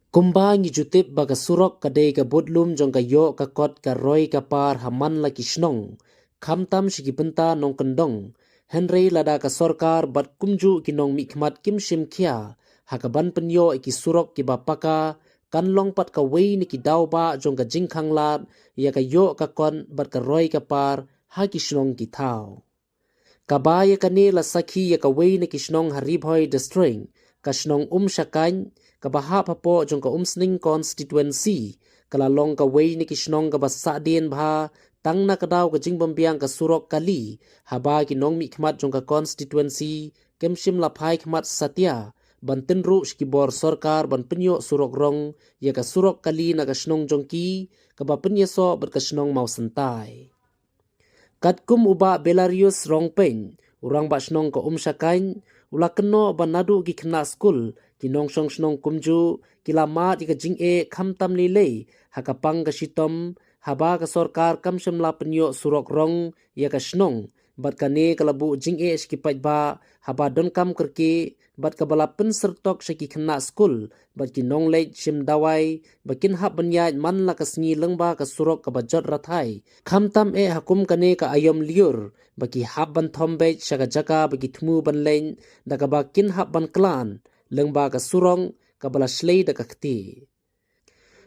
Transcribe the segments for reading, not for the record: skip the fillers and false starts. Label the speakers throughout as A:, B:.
A: Kumbang jutip baga surok kadei ka bodlum jong ka yo ka kot ka roi ka par haman la kishnong. Khamtam shiki benta nong kendong. Henry lada ka sorkar bat kumju kinong mikmat kim shim kia. Hakaban penyo iki surok ki bapaka. Kanlong pat ka wei ni ki daw ba jong ka jingkhang lat. Ya ka yo ka kon bat ka roi ka par ha kishnong ki thao. Kabaya kani la sakhi ya ka wei ni kishnong haribhoi destroying. Kashnong syakany. Kabaha papo jong ka umsning constituency. Kalalong ka wei ni kishnong ka basadien bha. Tang na kadaw ka jingbambiang ka surok kali. Haba kinong mikmat jong ka constituency. Kemshim laphai khmat satya. Bantin ru shkibor sorkar ban penyo surok rong. Ya ka surok kali na kashnong jong ki. Kaba penyeso ber kashnong mau sentai. Katkum uba Belarus rongpeng. Urang bashnong ka syakany. Ula keno banadu ki kena skul. Kinong shong shnong kumju. Kilamat ika jing khamtam lilei. Hakapang ka shitom. Haba ka sorkar kamsham la penyo surok rong. Ya ka shnong. Bat kane kalabu jing shkipat ba. Haba don kam kerke. Bat kabala pensertok shaki kena skul. Bat kinong leit shim dawai. Bakin hap banyaj man la kasngi lengba ka surok ka bajot rathai. Khamtam hakum kane ka ayom liur. Baki hap ban thombej shaka jaka baki thmu ban lein. Daka bakin hap ban klan. Lengba ka surong kabala shlei da kakti.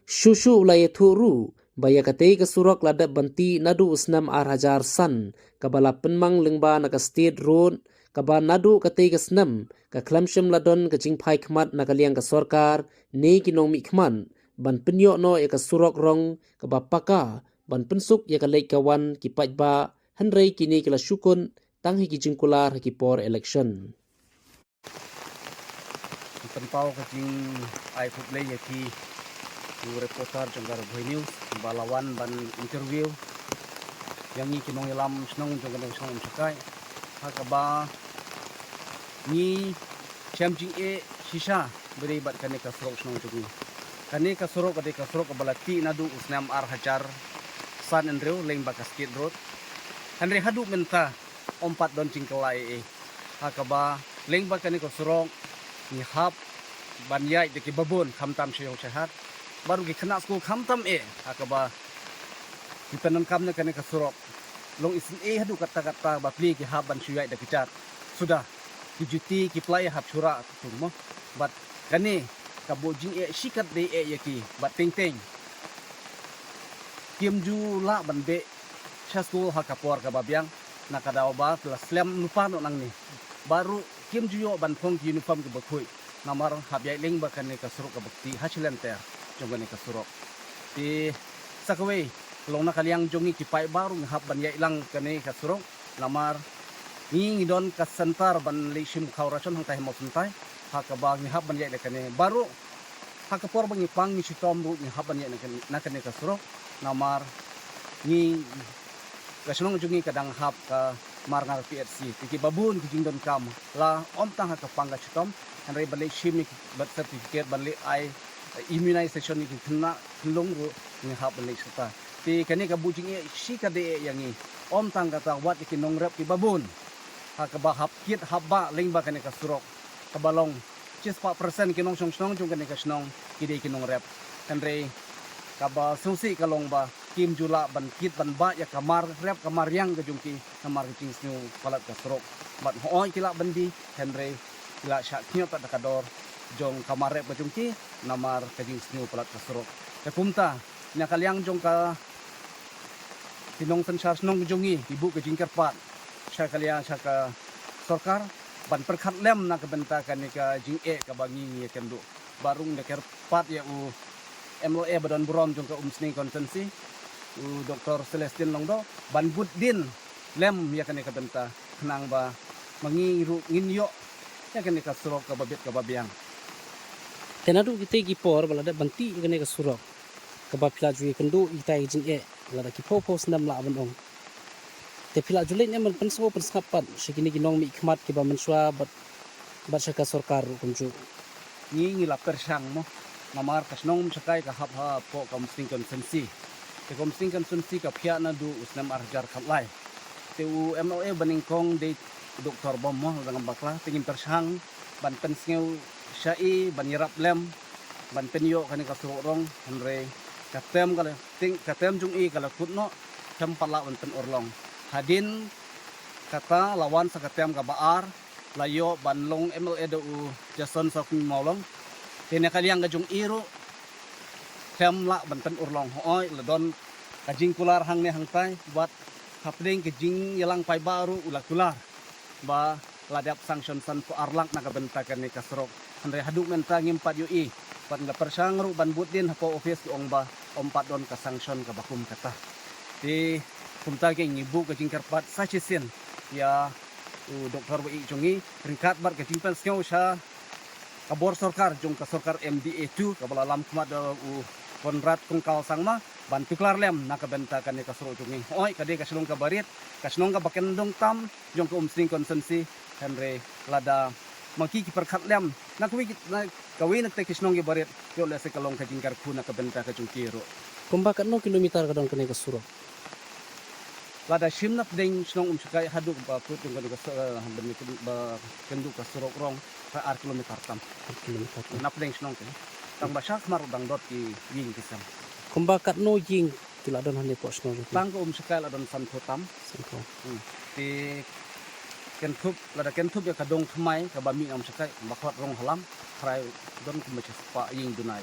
A: Shushu ulaya thuru. Baya katei ka surok lada banti nadu usnam hajar san. Kabala penmang lengba naka state road. Kaba nadu katei ka snam. Ka klamshim ladon ka jingpai khmat nakaliang ka sorkar. Ne kinong mikman. Ban penyo no ya ka surok rong. Kaba paka. Ban pensuk ya ka leit kawan kipat ba. Henry kini kila syukun. Tang hiki jingkular hiki por election.
B: Tempau kajing ai putlay yaki reporter jonggar Boy News balawan ban interview yang ni kinong ilam snong jonggar snong sakai hakaba ni chamjing shisha beri bat kane ka sorok snong jungi kane ka sorok ade ka sorok balati nadu usnam ar hajar san andrew leng bakasket road hanre hadu menta ompat don cingkelai hakaba leng bakane ka sorok ni hap banyai de ki babon khamtam sheyong sehat baru ki kena school khamtam akaba ditanam kam na kane kasurok long isin hadu kata-kata bapli ki hap ban shuyai de kicat sudah ki juti ki play hap chura tumo bat kane kabojing shikat de yaki bat teng-teng kiamju la ban be school hakapor ka babyang nakadaw ba slam lupa no nang ni baru kim juyo ban phong uniform ke bakui namar habyai leng bakan ne kasurok ka bakti hasilan ter jongane kasurok ti sakwe long na kaliang jongi kipai baru ngahap ban yai lang kane kasurok namar ni don kasantar ban lishim khawrachon hang tai mo suntai hakaba ngahap ban yai kane baru hakapor bangi pang ni sitom ru ngahap ban yai na kane kasurok namar ni kasunong jungi kadang hap ka marngar PRC tiki babun kijing don kam la om tang ha kapanga chitom and re bale shimik bat certificate bale ai immunization ni kina long ru ni hap bale sata ti kani ka bujing shi ka de yangi om tang kata wat ki nong rap ki babun ha ka ba hap kit hap ba leng ba kani ka surok ka balong 70% kinong song jung kani ka snong ki de kinong rap and re ka ba susi kalong ba kim jula ban kit ban ba ya kamar rep kamar yang ke jungki kamar kicing snu palat ka strok bat hoi kila bandi henry kila syaknya tak kador jong kamar rep ke jungki namar kicing snu palat ka strok ya kumta nya kaliang jong ka tinong sensar snong jongi ibu ke jingker pat sya kaliang sya ka sorkar ban perkhat lem na ke bentakan ni ka jing ka bangi ni kendu barung de pat ya u MLA Badan Buron jong ka umsning konsensi Dr. Celestin Longdo ban but din lem ya kane kabenta kenang ba mangiru nginyo ya kane ka surok ka babit ka babiang
A: Tenadu kita gipor balada banti kane ka surok ka bapila ju kendo ita jing lada ki popo snam la banong te pila julai ne man penso pensapat shikini ginong mi khmat ki ba manswa bat shaka sarkar kunju
B: ni ngila persang mo namar kasnong sakai ka hap ha po ka umsning konsensi te komsing kan sunsi ka pia na du usnam arjar khatlai te u MLA baningkong de doktor bom mo dengan bakla tingin persang ban pensngeu syai ban yarap lem ban penyo kani kasurok rong henre katem kala ting katem jung I kala kutno tem pala ban pen orlong hadin kata lawan sa katem ka baar layo banlong MLA do Jason sok maulong tene kaliang gajung iro tem la ban pen orlong hoy ledon kajing kular hang ne hang tai buat hapling kajing yalang pai baru ulah kular ba ladap sanction san po arlang nakabentakan ni kasrok andre haduk menta ngimpat UI pat nga persangru ban butin hapo office ong ba ompat don ka sanction ka bakum kata di kumta ke ngibu kajing karpat sachisin ya doktor WI jungi ringkat bar kajing pen skau sha kabor sorkar jung ka sorkar MDA2 kabala lam kumat konrad kungkal sangma bantu klar lem nakabentakan ni kasro jungi oi kade kaslong ka barit kaslong ka bakendong tam jong ka umsring konsumsi henre lada maki ki perkhat lem nakwi na kawi nak te kisnong ki barit yo le se kalong ka jingkar ku nakabenta ka jung kiro
A: Kumbakat no kilometer kadang kene ka surok.
B: lada shimnap ding snong umsukai haduk ba put jong ka hamben ba kendu ka surok rong ka ar kilometer tam
A: Kilometer.
B: nap ding snong ke tang basak mar dang dot ki ying kisam
A: Kumbakat no ying tiladon hande po sno.
B: tang ko umsukai ladon san khotam
A: Sangko.
B: di kentup lada kentup ya kadong kemai ka bami am sakai bakwat rong halam krai don kumbaca pa ying dunai